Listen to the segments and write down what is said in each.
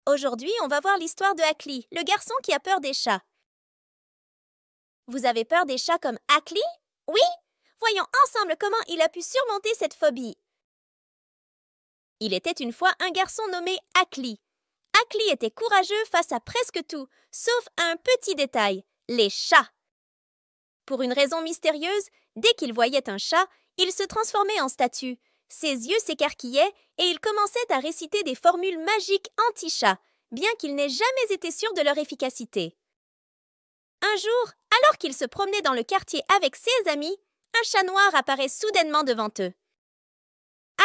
Aujourd'hui, on va voir l'histoire de Akli, le garçon qui a peur des chats. Vous avez peur des chats comme Akli? Oui? Voyons ensemble comment il a pu surmonter cette phobie. Il était une fois un garçon nommé Akli. Akli était courageux face à presque tout, sauf à un petit détail, les chats. Pour une raison mystérieuse, dès qu'il voyait un chat, il se transformait en statue. Ses yeux s'écarquillaient et il commençait à réciter des formules magiques anti-chat, bien qu'il n'ait jamais été sûr de leur efficacité. Un jour, alors qu'il se promenait dans le quartier avec ses amis, un chat noir apparaît soudainement devant eux.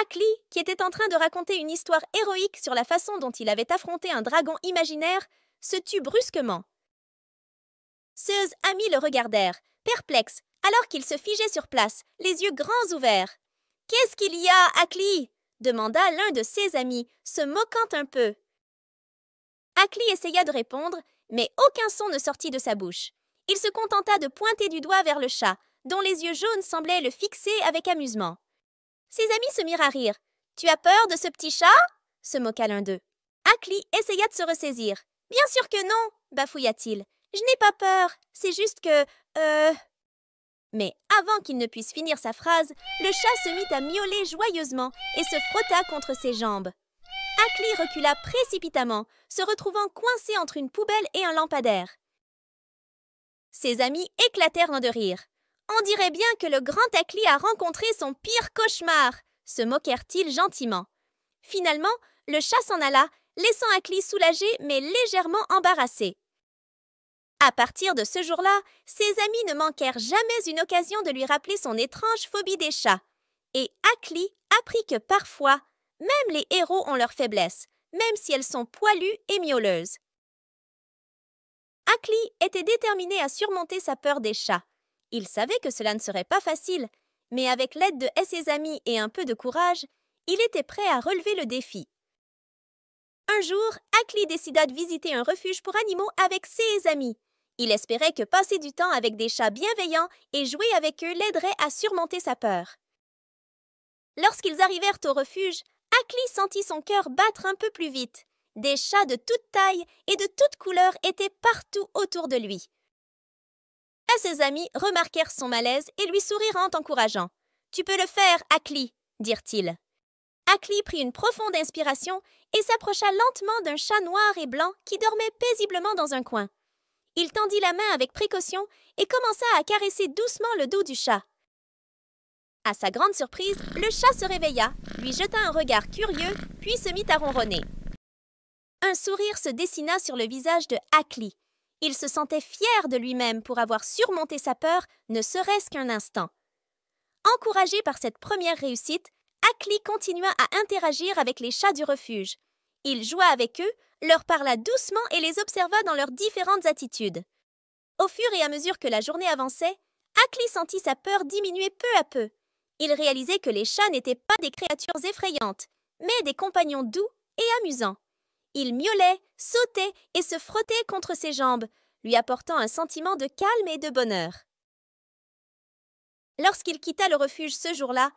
Akli, qui était en train de raconter une histoire héroïque sur la façon dont il avait affronté un dragon imaginaire, se tut brusquement. Ses amis le regardèrent, perplexes, alors qu'il se figeait sur place, les yeux grands ouverts. « Qu'est-ce qu'il y a, Akli » demanda l'un de ses amis, se moquant un peu. Akli essaya de répondre, mais aucun son ne sortit de sa bouche. Il se contenta de pointer du doigt vers le chat, dont les yeux jaunes semblaient le fixer avec amusement. Ses amis se mirent à rire. « Tu as peur de ce petit chat ?» se moqua l'un d'eux. Akli essaya de se ressaisir. « Bien sûr que non » bafouilla-t-il. « Je n'ai pas peur, c'est juste que… Mais avant qu'il ne puisse finir sa phrase, le chat se mit à miauler joyeusement et se frotta contre ses jambes. Akli recula précipitamment, se retrouvant coincé entre une poubelle et un lampadaire. Ses amis éclatèrent de rire. « On dirait bien que le grand Akli a rencontré son pire cauchemar !» se moquèrent-ils gentiment. Finalement, le chat s'en alla, laissant Akli soulagé mais légèrement embarrassé. À partir de ce jour-là, ses amis ne manquèrent jamais une occasion de lui rappeler son étrange phobie des chats. Et Akli apprit que parfois, même les héros ont leurs faiblesses, même si elles sont poilues et miauleuses. Akli était déterminé à surmonter sa peur des chats. Il savait que cela ne serait pas facile, mais avec l'aide de ses amis et un peu de courage, il était prêt à relever le défi. Un jour, Akli décida de visiter un refuge pour animaux avec ses amis. Il espérait que passer du temps avec des chats bienveillants et jouer avec eux l'aiderait à surmonter sa peur. Lorsqu'ils arrivèrent au refuge, Akli sentit son cœur battre un peu plus vite. Des chats de toute taille et de toutes couleurs étaient partout autour de lui. Ses amis remarquèrent son malaise et lui sourirent en encourageant. « Tu peux le faire, Akli » dirent-ils. Akli prit une profonde inspiration et s'approcha lentement d'un chat noir et blanc qui dormait paisiblement dans un coin. Il tendit la main avec précaution et commença à caresser doucement le dos du chat. À sa grande surprise, le chat se réveilla, lui jeta un regard curieux, puis se mit à ronronner. Un sourire se dessina sur le visage de Akli. Il se sentait fier de lui-même pour avoir surmonté sa peur, ne serait-ce qu'un instant. Encouragé par cette première réussite, Akli continua à interagir avec les chats du refuge. Il joua avec eux, leur parla doucement et les observa dans leurs différentes attitudes. Au fur et à mesure que la journée avançait, Akli sentit sa peur diminuer peu à peu. Il réalisait que les chats n'étaient pas des créatures effrayantes, mais des compagnons doux et amusants. Il miaulait, sautait et se frottait contre ses jambes, lui apportant un sentiment de calme et de bonheur. Lorsqu'il quitta le refuge ce jour-là,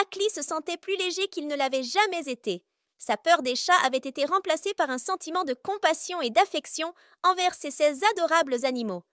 Akli se sentait plus léger qu'il ne l'avait jamais été. Sa peur des chats avait été remplacée par un sentiment de compassion et d'affection envers ces adorables animaux.